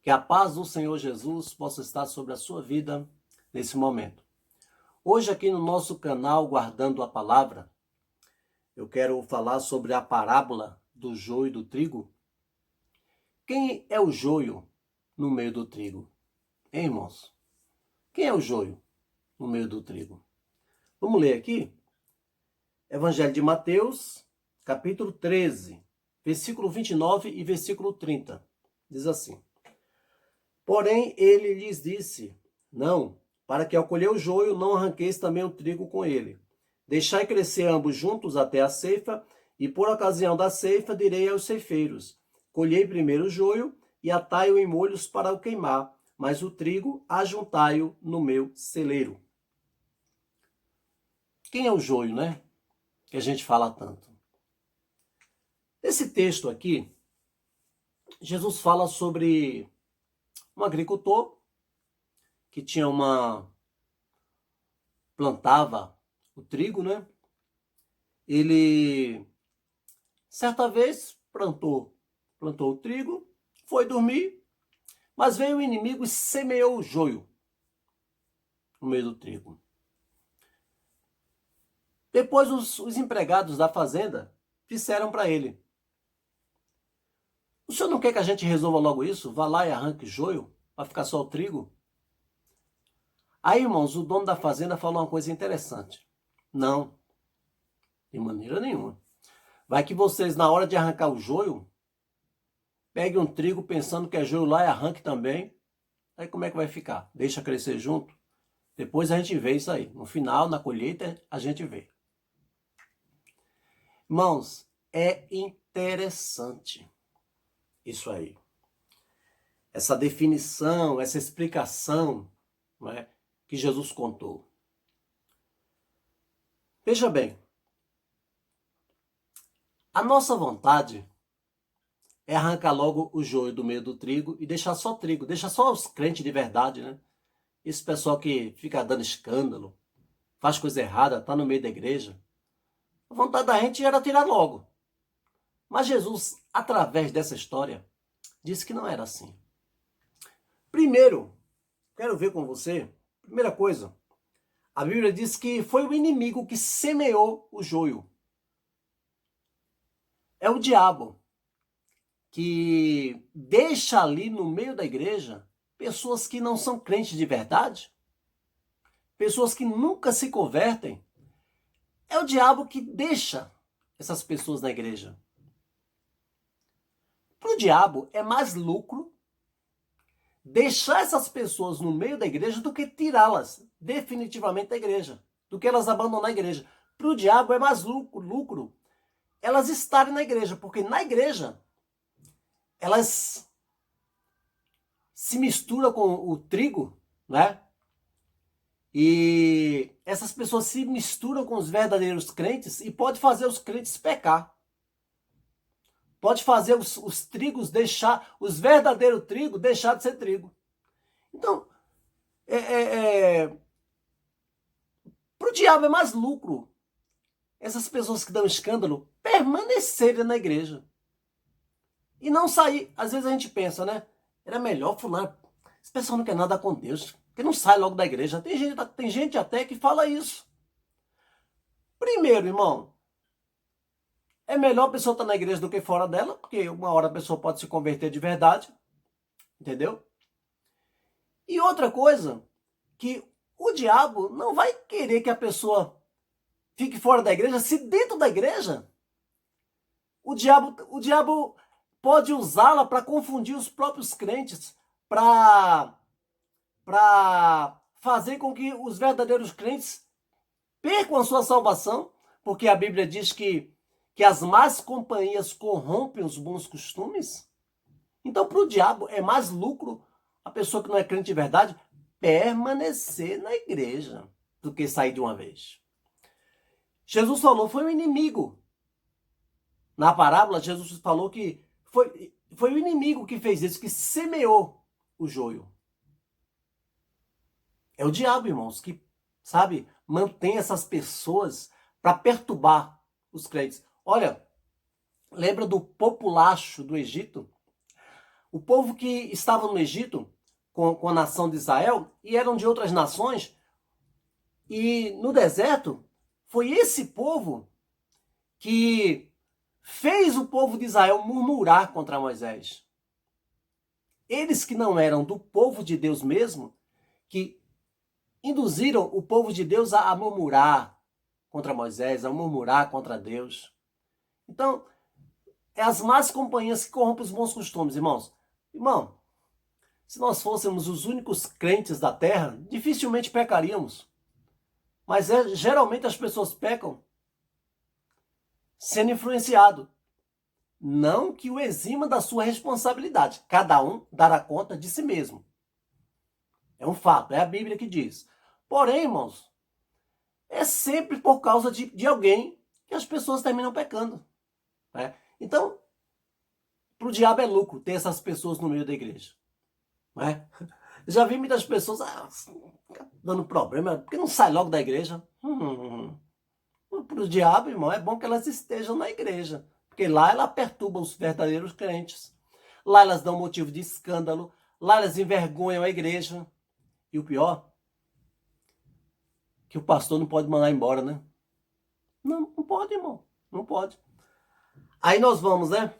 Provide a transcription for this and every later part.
Que a paz do Senhor Jesus possa estar sobre a sua vida nesse momento. Hoje aqui no nosso canal Guardando a Palavra, eu quero falar sobre a parábola do joio e do trigo. Quem é o joio no meio do trigo? Hein, irmãos? Quem é o joio no meio do trigo? Vamos ler aqui? Evangelho de Mateus, capítulo 13, versículo 29 e versículo 30. Diz assim: Porém, ele lhes disse: Não, para que ao colher o joio não arranqueis também o trigo com ele. Deixai crescer ambos juntos até a ceifa, e por ocasião da ceifa direi aos ceifeiros: Colhei primeiro o joio e atai-o em molhos para o queimar, mas o trigo ajuntai-o no meu celeiro. Quem é o joio, né? Que a gente fala tanto. Nesse texto aqui, Jesus fala sobre um agricultor que tinha plantava o trigo, né? Ele certa vez plantou o trigo, foi dormir, mas veio o inimigo e semeou o joio no meio do trigo. Depois os empregados da fazenda disseram para ele: O senhor não quer que a gente resolva logo isso? Vá lá e arranque o joio para ficar só o trigo? Aí, irmãos, o dono da fazenda falou uma coisa interessante. Não, de maneira nenhuma. Vai que vocês, na hora de arrancar o joio, peguem um trigo pensando que é joio lá e arranque também. Aí como é que vai ficar? Deixa crescer junto? Depois a gente vê isso aí. No final, na colheita, a gente vê. Irmãos, é interessante isso aí. Essa definição, essa explicação, não é, que Jesus contou. Veja bem, a nossa vontade é arrancar logo o joio do meio do trigo e deixar só trigo, deixar só os crentes de verdade, né? Esse pessoal que fica dando escândalo, faz coisa errada, tá no meio da igreja. A vontade da gente era tirar logo. Mas Jesus, através dessa história, disse que não era assim. Primeiro, quero ver com você, primeira coisa, a Bíblia diz que foi o inimigo que semeou o joio. É o diabo que deixa ali no meio da igreja pessoas que não são crentes de verdade, pessoas que nunca se convertem. É o diabo que deixa essas pessoas na igreja. Para o diabo é mais lucro deixar essas pessoas no meio da igreja do que tirá-las definitivamente da igreja, do que elas abandonar a igreja. Para o diabo é mais lucro elas estarem na igreja, porque na igreja elas se misturam com o trigo, né? E essas pessoas se misturam com os verdadeiros crentes e pode fazer os crentes pecar. Pode fazer os trigos deixar, os verdadeiros trigos deixar de ser trigo. Então, para o diabo é mais lucro essas pessoas que dão escândalo permanecerem na igreja e não sair. Às vezes a gente pensa, né? Era melhor fulano. Esse pessoal não quer nada com Deus, que não sai logo da igreja. Tem gente até que fala isso. Primeiro, irmão, é melhor a pessoa estar na igreja do que fora dela, porque uma hora a pessoa pode se converter de verdade, entendeu? E outra coisa, que o diabo não vai querer que a pessoa fique fora da igreja, se dentro da igreja o diabo pode usá-la para confundir os próprios crentes, para fazer com que os verdadeiros crentes percam a sua salvação, porque a Bíblia diz que as más companhias corrompem os bons costumes. Então, para o diabo, é mais lucro a pessoa que não é crente de verdade permanecer na igreja do que sair de uma vez. Jesus falou, foi o inimigo. Na parábola, Jesus falou que foi o inimigo que fez isso, que semeou o joio. É o diabo, irmãos, que, sabe, mantém essas pessoas para perturbar os crentes. Olha, lembra do populacho do Egito? O povo que estava no Egito com a nação de Israel e eram de outras nações, e no deserto foi esse povo que fez o povo de Israel murmurar contra Moisés. Eles que não eram do povo de Deus mesmo, que induziram o povo de Deus a murmurar contra Moisés, a murmurar contra Deus. Então, é as más companhias que corrompem os bons costumes, irmãos. Irmão, se nós fôssemos os únicos crentes da terra, dificilmente pecaríamos. Mas geralmente as pessoas pecam sendo influenciado. Não que o exima da sua responsabilidade. Cada um dará conta de si mesmo. É um fato, é a Bíblia que diz. Porém, irmãos, é sempre por causa de alguém que as pessoas terminam pecando. Né? Então, para o diabo é lucro ter essas pessoas no meio da igreja. Né? Já vi muitas pessoas dando problema, porque não sai logo da igreja. Para o diabo, irmão, é bom que elas estejam na igreja. Porque lá ela perturba os verdadeiros crentes. Lá elas dão motivo de escândalo. Lá elas envergonham a igreja. E o pior, que o pastor não pode mandar embora, né? Não pode, irmão. Não pode. Aí nós vamos, né?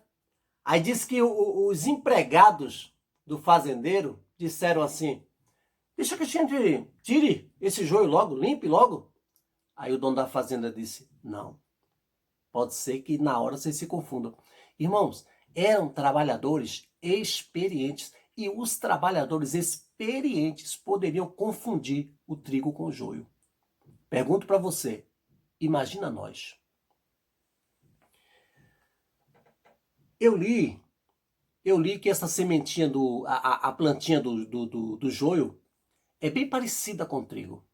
Aí diz que os empregados do fazendeiro disseram assim: deixa que a gente tire esse joio logo, limpe logo. Aí o dono da fazenda disse: não. Pode ser que na hora vocês se confundam. Irmãos, eram trabalhadores experientes. E os trabalhadores experientes poderiam confundir o trigo com o joio. Pergunto para você, imagina nós. Eu li que essa sementinha, a plantinha do joio é bem parecida com o trigo.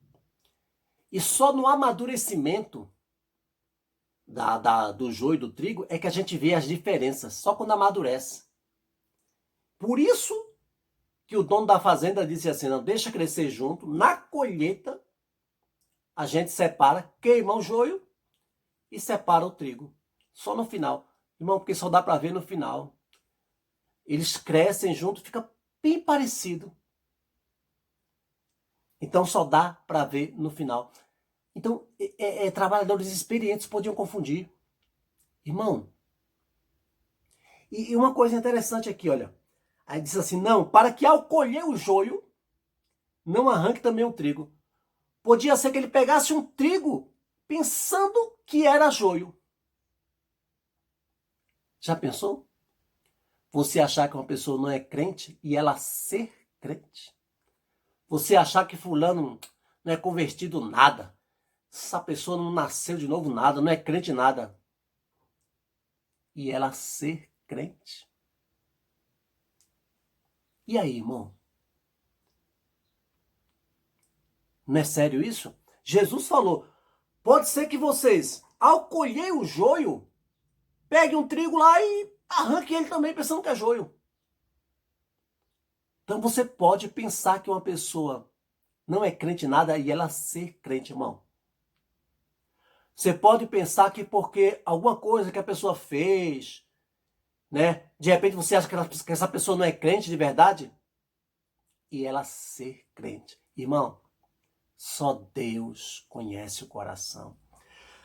E só no amadurecimento do joio e do trigo é que a gente vê as diferenças, só quando amadurece. Por isso que o dono da fazenda disse assim: não, deixa crescer junto, na colheita a gente separa, queima o joio e separa o trigo. Só no final. Irmão, porque só dá para ver no final. Eles crescem junto, fica bem parecido. Então só dá para ver no final. Então, trabalhadores experientes podiam confundir. Irmão, e uma coisa interessante aqui, olha. Aí diz assim: não, para que ao colher o joio, não arranque também o trigo. Podia ser que ele pegasse um trigo pensando que era joio. Já pensou? Você achar que uma pessoa não é crente e ela ser crente? Você achar que fulano não é convertido nada? Essa pessoa não nasceu de novo nada, não é crente nada. E ela ser crente? E aí, irmão? Não é sério isso? Jesus falou: pode ser que vocês, ao colher o joio, peguem um trigo lá e arranquem ele também pensando que é joio. Então você pode pensar que uma pessoa não é crente nada e ela ser crente, irmão. Você pode pensar que porque alguma coisa que a pessoa fez, né? De repente você acha que essa pessoa não é crente de verdade e ela ser crente. Irmão, só Deus conhece o coração.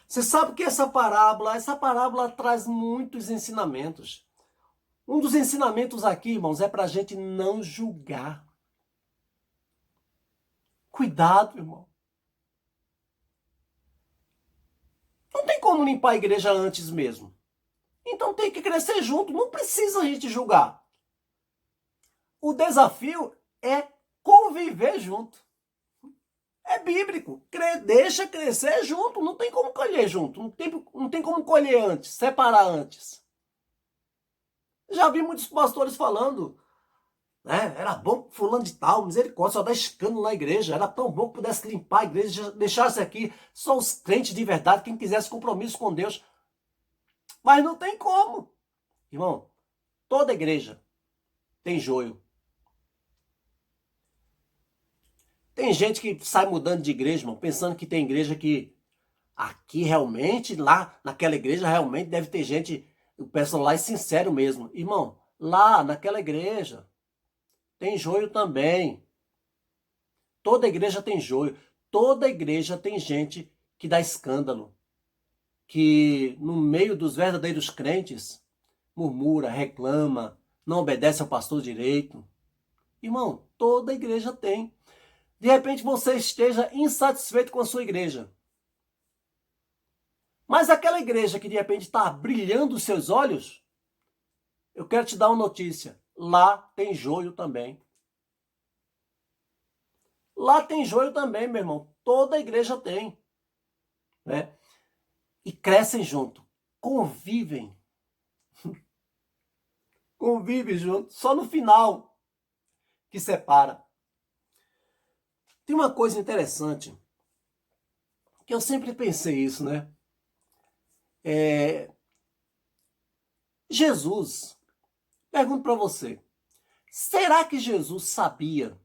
Você sabe que essa parábola traz muitos ensinamentos. Um dos ensinamentos aqui, irmãos, é para a gente não julgar. Cuidado, irmão. Não tem como limpar a igreja antes mesmo. Então tem que crescer junto, não precisa a gente julgar. O desafio é conviver junto. É bíblico. Deixa crescer junto, não tem como colher junto. Não tem como colher antes, separar antes. Já vi muitos pastores falando, né? Era bom fulano de tal, misericórdia, só dá escândalo na igreja. Era tão bom que pudesse limpar a igreja, deixasse aqui só os crentes de verdade, quem quisesse compromisso com Deus. Mas não tem como. Irmão, toda igreja tem joio. Tem gente que sai mudando de igreja, irmão, pensando que tem igreja que aqui realmente, lá naquela igreja realmente deve ter gente, o pessoal lá é sincero mesmo. Irmão, lá naquela igreja tem joio também. Toda igreja tem joio. Toda igreja tem gente que dá escândalo, que no meio dos verdadeiros crentes murmura, reclama, não obedece ao pastor direito. Irmão, toda igreja tem. De repente você esteja insatisfeito com a sua igreja. Mas aquela igreja que de repente está brilhando os seus olhos, eu quero te dar uma notícia. Lá tem joio também. Lá tem joio também, meu irmão. Toda igreja tem. Né? E crescem junto. Convivem. Convivem junto. Só no final que separa. Tem uma coisa interessante, que eu sempre pensei isso, né? Jesus, pergunto para você, será que Jesus sabia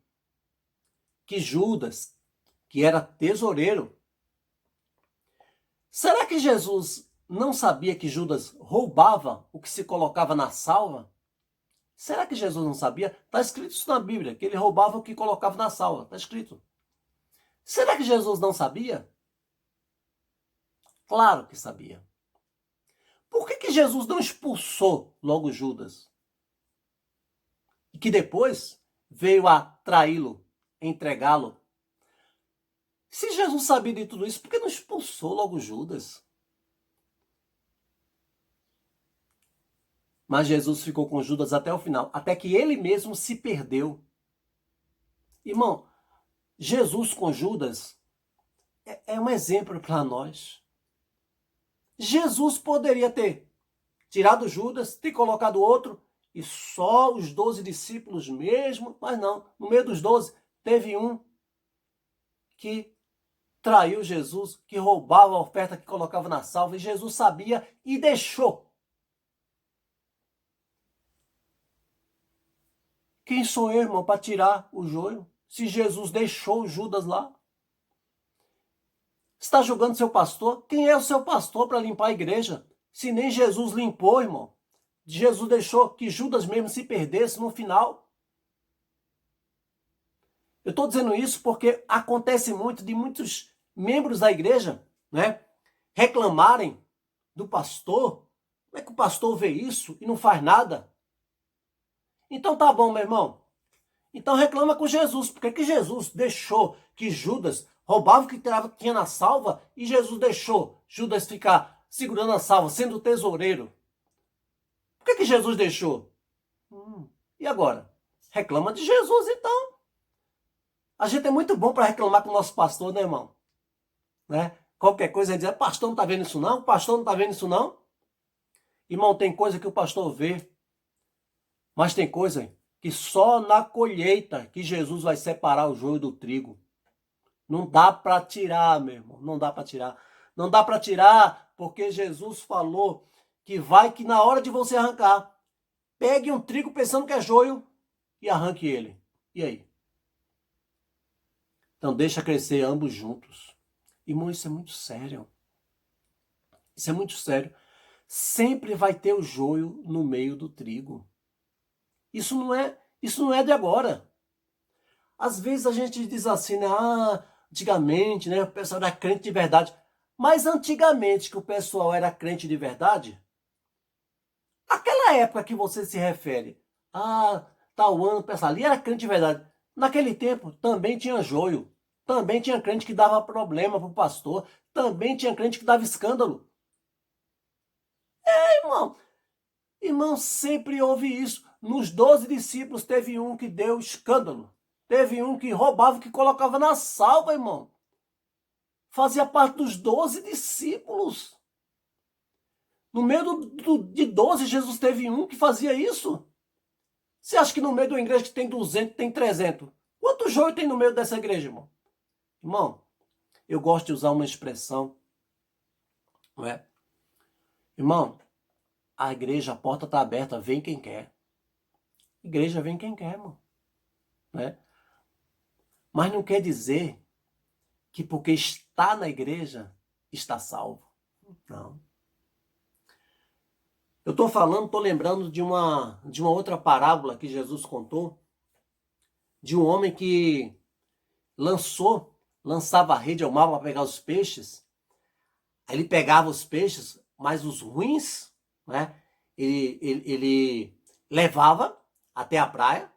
que Judas, que era tesoureiro, será que Jesus não sabia que Judas roubava o que se colocava na salva? Será que Jesus não sabia? Está escrito isso na Bíblia, que ele roubava o que colocava na salva. Está escrito. Será que Jesus não sabia? Claro que sabia. Por que Jesus não expulsou logo Judas? E que depois veio a traí-lo, entregá-lo. Se Jesus sabia de tudo isso, por que não expulsou logo Judas? Mas Jesus ficou com Judas até o final, até que ele mesmo se perdeu. Irmão, Jesus com Judas é um exemplo para nós. Jesus poderia ter tirado Judas, ter colocado outro, e só os 12 discípulos mesmo, mas não. No meio dos 12, teve um que traiu Jesus, que roubava a oferta que colocava na salva, e Jesus sabia e deixou. Quem sou eu, irmão, para tirar o joio? Se Jesus deixou Judas lá. Está julgando seu pastor? Quem é o seu pastor para limpar a igreja? Se nem Jesus limpou, irmão. Jesus deixou que Judas mesmo se perdesse no final. Eu estou dizendo isso porque acontece muito de muitos membros da igreja, né, reclamarem do pastor. Como é que o pastor vê isso e não faz nada? Então tá bom, meu irmão. Então reclama com Jesus. Porque que Jesus deixou que Judas roubava o que tinha na salva e Jesus deixou Judas ficar segurando a salva, sendo o tesoureiro? Por que Jesus deixou? E agora? Reclama de Jesus, então. A gente é muito bom para reclamar com o nosso pastor, né, irmão? Né? Qualquer coisa é dizer, pastor não está vendo isso não? Pastor não está vendo isso não? Irmão, tem coisa que o pastor vê, mas tem coisa que só na colheita que Jesus vai separar o joio do trigo. Não dá para tirar, meu irmão, não dá para tirar. Não dá para tirar porque Jesus falou que na hora de você arrancar, pegue um trigo pensando que é joio e arranque ele. E aí? Então deixa crescer ambos juntos. Irmão, isso é muito sério. Isso é muito sério. Sempre vai ter o joio no meio do trigo. Isso não é de agora. Às vezes a gente diz assim, né? Antigamente, né, o pessoal era crente de verdade. Mas antigamente que o pessoal era crente de verdade, aquela época que você se refere, tal ano, o pessoal ali era crente de verdade. Naquele tempo também tinha joio. Também tinha crente que dava problema para o pastor. Também tinha crente que dava escândalo. Irmão, irmão, sempre houve isso. Nos 12 discípulos teve um que deu escândalo. Teve um que roubava, que colocava na salva, irmão. Fazia parte dos 12 discípulos. No meio de 12, Jesus teve um que fazia isso. Você acha que no meio de uma igreja que tem 200, tem 300? Quanto joio tem no meio dessa igreja, irmão? Irmão, eu gosto de usar uma expressão, não é? Irmão, a igreja, a porta está aberta, vem quem quer. Igreja vem quem quer, irmão. Né? Mas não quer dizer que porque está na igreja, está salvo. Não. Eu estou falando, estou lembrando de uma outra parábola que Jesus contou, de um homem que lançava a rede ao mar para pegar os peixes. Aí ele pegava os peixes, mas os ruins, né? Ele levava até a praia,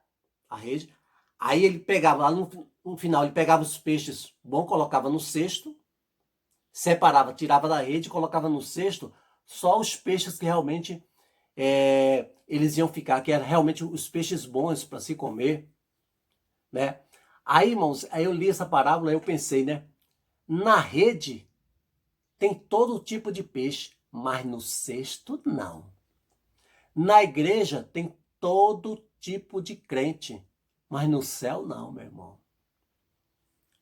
a rede. Aí ele pegava, lá no final, ele pegava os peixes bons, colocava no cesto, separava, tirava da rede, colocava no cesto só os peixes que realmente eles iam ficar, que eram realmente os peixes bons para se comer, né? Aí, irmãos, aí eu li essa parábola e eu pensei, né? Na rede tem todo tipo de peixe, mas no cesto não. Na igreja tem todo tipo de crente, mas no céu não, meu irmão.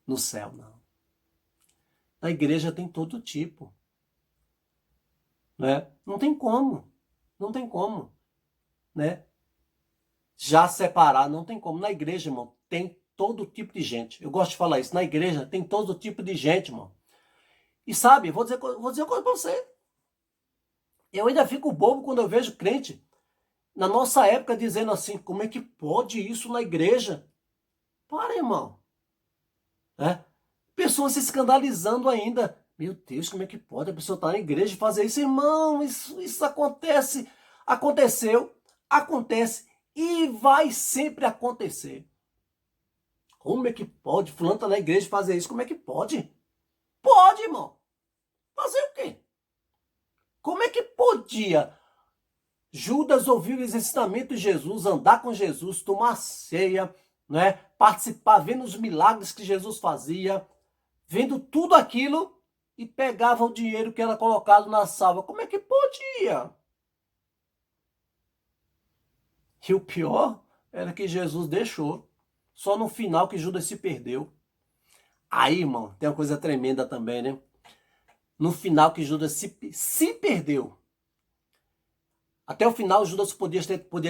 No céu não. Na igreja tem todo tipo, né? Não tem como, não tem como, né? Já separar, não tem como. Na igreja, irmão, tem todo tipo de gente. Eu gosto de falar isso. Na igreja tem todo tipo de gente, irmão. E sabe, vou dizer uma coisa para você. Eu ainda fico bobo quando eu vejo crente na nossa época dizendo assim, como é que pode isso na igreja? Para, irmão. Né? Pessoas se escandalizando ainda. Meu Deus, como é que pode a pessoa estar na igreja e fazer isso? Irmão, isso acontece, aconteceu, acontece e vai sempre acontecer. Como é que pode? Fulano está na igreja fazer isso, como é que pode? Pode, irmão. Fazer o quê? Como é que podia Judas ouvir os ensinamentos de Jesus, andar com Jesus, tomar ceia, né? Participar, vendo os milagres que Jesus fazia, vendo tudo aquilo e pegava o dinheiro que era colocado na salva. Como é que podia? E o pior era que Jesus deixou. Só no final que Judas se perdeu. Aí, irmão, tem uma coisa tremenda também, né? No final que Judas se perdeu. Até o final, Judas podia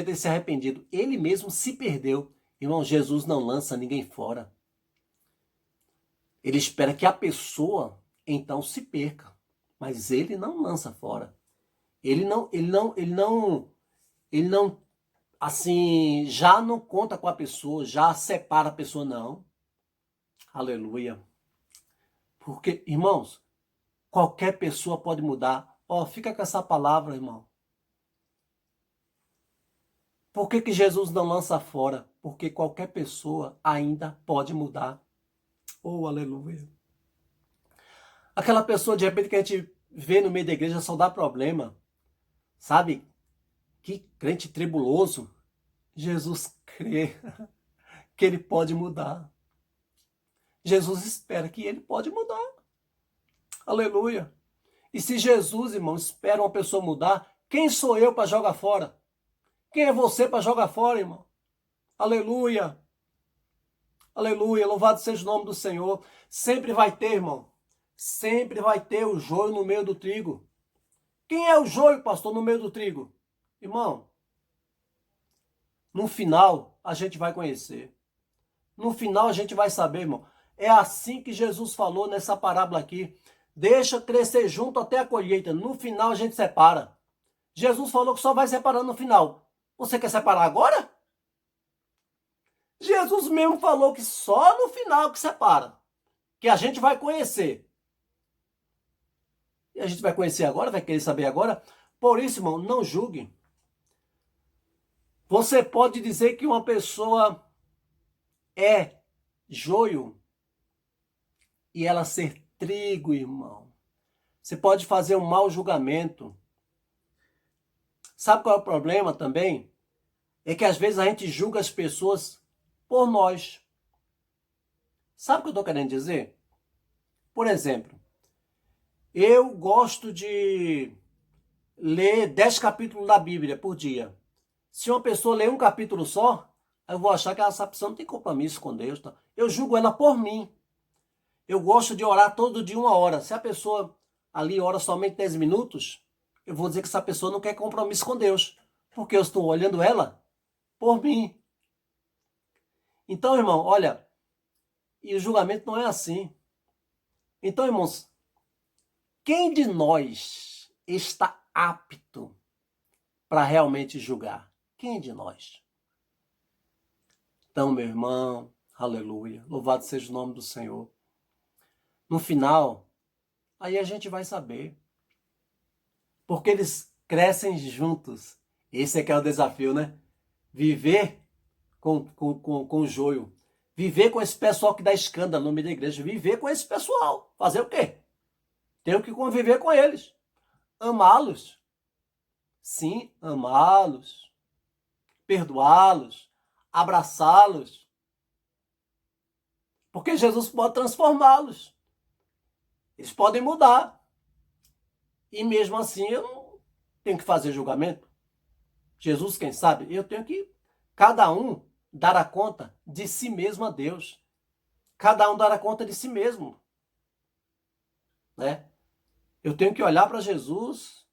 ter se arrependido. Ele mesmo se perdeu. Irmão, Jesus não lança ninguém fora. Ele espera que a pessoa, então, se perca. Mas ele não lança fora. Ele não, assim, já não conta com a pessoa, já separa a pessoa, não. Aleluia. Porque, irmãos, qualquer pessoa pode mudar. Ó, fica com essa palavra, irmão. Por que Jesus não lança fora? Porque qualquer pessoa ainda pode mudar. Oh, aleluia. Aquela pessoa, de repente, que a gente vê no meio da igreja só dá problema. Sabe? Que crente tribuloso. Jesus crê que ele pode mudar. Jesus espera que ele pode mudar. Aleluia. E se Jesus, irmão, espera uma pessoa mudar, quem sou eu para jogar fora? Quem é você para jogar fora, irmão? Aleluia. Aleluia. Louvado seja o nome do Senhor. Sempre vai ter, irmão. Sempre vai ter o joio no meio do trigo. Quem é o joio, pastor, no meio do trigo? Irmão, no final a gente vai conhecer. No final a gente vai saber, irmão. É assim que Jesus falou nessa parábola aqui. Deixa crescer junto até a colheita. No final a gente separa. Jesus falou que só vai separar no final. Você quer separar agora? Jesus mesmo falou que só no final que separa. Que a gente vai conhecer. E a gente vai conhecer agora, vai querer saber agora. Por isso, irmão, não julgue. Você pode dizer que uma pessoa é joio e ela ser trigo, irmão. Você pode fazer um mau julgamento. Sabe qual é o problema também? É que às vezes a gente julga as pessoas por nós. Sabe o que eu estou querendo dizer? Por exemplo, eu gosto de ler 10 capítulos da Bíblia por dia. Se uma pessoa lê um capítulo só, eu vou achar que essa pessoa não tem compromisso com Deus. Tá? Eu julgo ela por mim. Eu gosto de orar todo dia 1 hora. Se a pessoa ali ora somente 10 minutos, eu vou dizer que essa pessoa não quer compromisso com Deus. Porque eu estou olhando ela por mim. Então, irmão, olha, e o julgamento não é assim. Então, irmãos, quem de nós está apto para realmente julgar? Quem de nós? Então, meu irmão, aleluia, louvado seja o nome do Senhor. No final, aí a gente vai saber. Porque eles crescem juntos. Esse é que é o desafio, né? Viver com o joio. Viver com esse pessoal que dá escândalo no meio da igreja. Viver com esse pessoal. Fazer o quê? Tenho que conviver com eles. Amá-los. Sim, amá-los. Perdoá-los. Abraçá-los. Porque Jesus pode transformá-los. Eles podem mudar. E mesmo assim eu não tenho que fazer julgamento. Jesus, quem sabe, eu tenho que, cada um, dar a conta de si mesmo a Deus. Cada um dar a conta de si mesmo. Né? Eu tenho que olhar para Jesus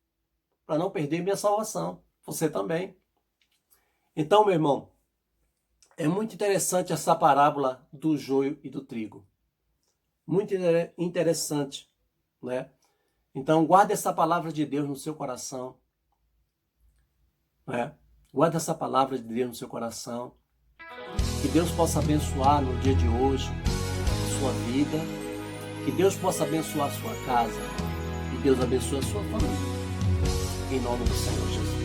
para não perder minha salvação. Você também. Então, meu irmão, é muito interessante essa parábola do joio e do trigo. Muito interessante, né? Então, guarde essa palavra de Deus no seu coração. Né? Guarde essa palavra de Deus no seu coração. Que Deus possa abençoar no dia de hoje a sua vida. Que Deus possa abençoar a sua casa. E Deus abençoe a sua família. Em nome do Senhor Jesus.